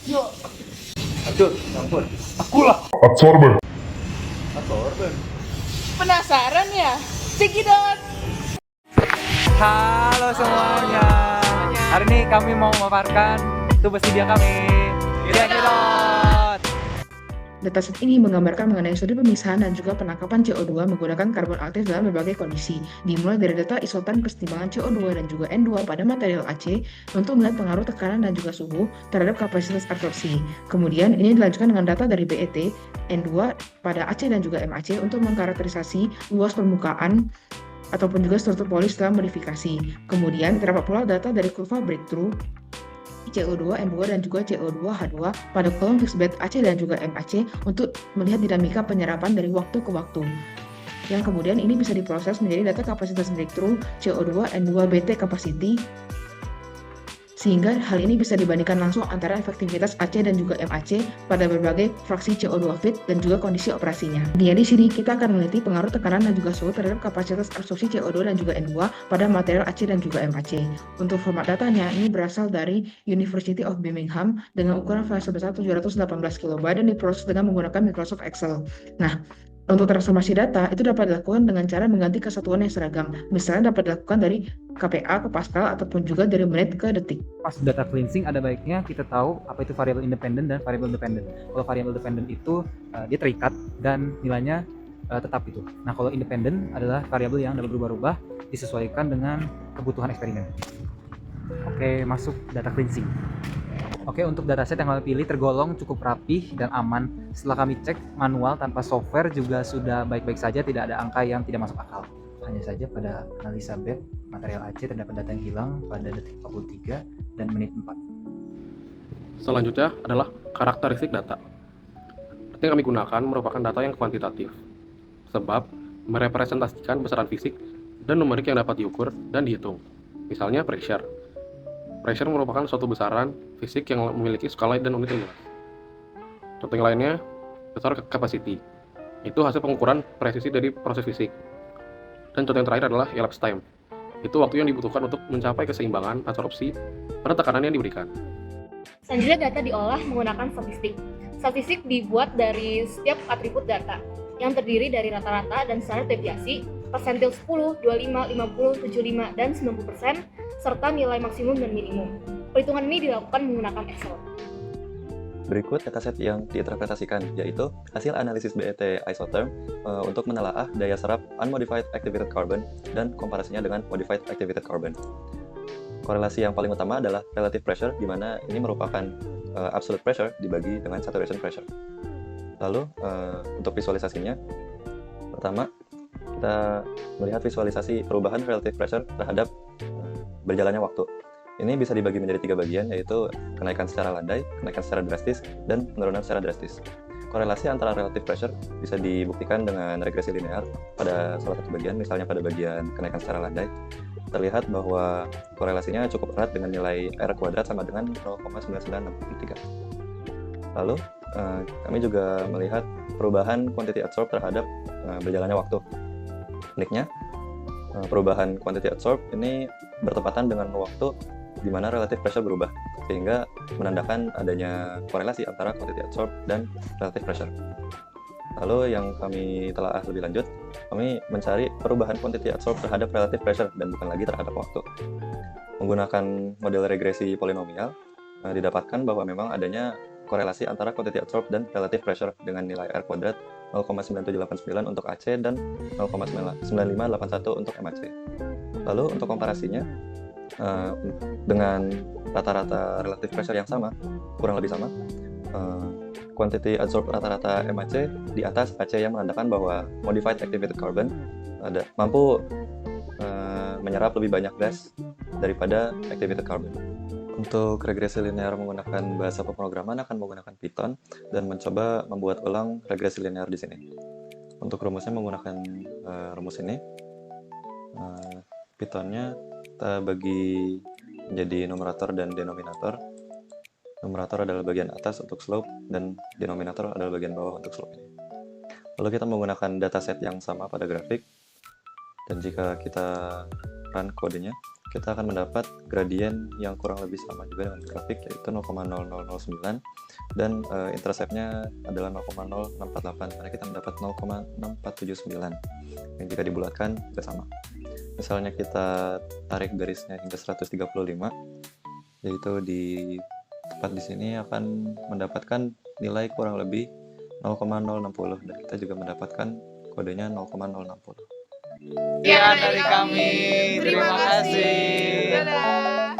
Yuk. Aduh, ya ampun. Absorber. Absorber. Penasaran ya? Cekidot! Halo semuanya. Hari ini kami mau memaparkan tugas dia kami. Kira-kira. Dataset ini menggambarkan mengenai studi pemisahan dan juga penangkapan CO2 menggunakan karbon aktif dalam berbagai kondisi, dimulai dari data isotan kesetimbangan CO2 dan juga N2 pada material AC untuk melihat pengaruh tekanan dan juga suhu terhadap kapasitas absorpsi. Kemudian ini dilanjutkan dengan data dari BET, N2 pada AC dan juga MAC untuk mengkarakterisasi luas permukaan ataupun juga struktur polis setelah modifikasi. Kemudian terdapat pula data dari kurva breakthrough CO2, N2, dan juga CO2, H2 pada kolom fixed bed AC dan juga MAC untuk melihat dinamika penyerapan dari waktu ke waktu. Yang kemudian ini bisa diproses menjadi data kapasitas breakthrough CO2, N2, BT capacity, sehingga hal ini bisa dibandingkan langsung antara efektivitas AC dan juga MAC pada berbagai fraksi CO2 fit dan juga kondisi operasinya. Di sini kita akan meneliti pengaruh tekanan dan juga suhu terhadap kapasitas absorpsi CO2 dan juga N2 pada material AC dan juga MAC. Untuk format datanya ini berasal dari University of Birmingham dengan ukuran file sebesar 718 KB dan diproses dengan menggunakan Microsoft Excel. Nah, untuk transformasi data itu dapat dilakukan dengan cara mengganti kesatuan yang seragam. Misalnya dapat dilakukan dari KPA ke Pascal ataupun juga dari menit ke detik. Pas data cleansing ada baiknya kita tahu apa itu variabel independen dan variabel dependent. Kalau variabel dependent itu dia terikat dan nilainya tetap itu. Nah, kalau independen adalah variabel yang dapat berubah-ubah disesuaikan dengan kebutuhan eksperimen. Oke, masuk data cleansing. Oke, untuk dataset yang kami pilih tergolong cukup rapih dan aman. Setelah kami cek manual tanpa software juga sudah baik-baik saja, tidak ada angka yang tidak masuk akal. Hanya saja pada analisa bed material AC terdapat data yang hilang pada detik 43 dan menit 4. Selanjutnya adalah karakteristik data. Data yang kami gunakan merupakan data yang kuantitatif, sebab merepresentasikan besaran fisik dan numerik yang dapat diukur dan dihitung. Misalnya pressure. Pressure merupakan suatu besaran fisik yang memiliki skala dan unit yang jelas. Contoh yang lainnya, besar capacity. Itu hasil pengukuran presisi dari proses fisik. Dan contoh yang terakhir adalah elapsed time. Itu waktu yang dibutuhkan untuk mencapai keseimbangan absorpsi pada tekanan yang diberikan. Selanjutnya data diolah menggunakan statistik. Statistik dibuat dari setiap atribut data yang terdiri dari rata-rata dan standar deviasi, persentil 10, 25, 50, 75, dan 90%, serta nilai maksimum dan minimum. Perhitungan ini dilakukan menggunakan Excel. Berikut dataset yang diinterpretasikan, yaitu hasil analisis BET isotherm untuk menelaah daya serap unmodified activated carbon dan komparasinya dengan modified activated carbon. Korelasi yang paling utama adalah relative pressure, di mana ini merupakan absolute pressure dibagi dengan saturation pressure. Lalu, untuk visualisasinya, pertama, kita melihat visualisasi perubahan relative pressure terhadap berjalannya waktu. Ini bisa dibagi menjadi 3 bagian, yaitu kenaikan secara landai, kenaikan secara drastis, dan penurunan secara drastis. Korelasi antara relative pressure bisa dibuktikan dengan regresi linear pada salah satu bagian, misalnya pada bagian kenaikan secara landai. Terlihat bahwa korelasinya cukup erat dengan nilai R kuadrat sama dengan 0,9963. Lalu, kami juga melihat perubahan quantity adsorbed terhadap berjalannya waktu. Uniknya, perubahan quantity adsorbed ini bertepatan dengan waktu di mana relative pressure berubah, sehingga menandakan adanya korelasi antara quantity adsorbed dan relative pressure. Lalu yang kami telah lebih lanjut, kami mencari perubahan quantity adsorbed terhadap relative pressure dan bukan lagi terhadap waktu. Menggunakan model regresi polinomial, didapatkan bahwa memang adanya korelasi antara quantity adsorbed dan relative pressure dengan nilai R kuadrat 0,9789 untuk AC dan 0,9581 untuk MAC. Lalu untuk komparasinya, dengan rata-rata relative pressure yang sama, kurang lebih sama, quantity adsorbed rata-rata MAC di atas AC yang menandakan bahwa modified activated carbon mampu menyerap lebih banyak gas daripada activated carbon. Untuk regresi linear menggunakan bahasa pemrograman akan menggunakan Python dan mencoba membuat ulang regresi linear di sini. Untuk rumusnya menggunakan rumus ini. Pythonnya kita bagi menjadi numerator dan denominator. Numerator adalah bagian atas untuk slope dan denominator adalah bagian bawah untuk slope ini. Lalu kita menggunakan dataset yang sama pada grafik, dan jika kita run kodenya, kita akan mendapat gradien yang kurang lebih sama juga dengan grafik, yaitu 0,0009, dan interceptnya adalah 0,0648 karena kita mendapat 0,6479 yang jika dibulatkan juga sama. Misalnya kita tarik garisnya hingga 135, yaitu di tepat di sini akan mendapatkan nilai kurang lebih 0,060 dan kita juga mendapatkan kodenya 0,060. Sekian dari kami. Terima kasih. Dadah.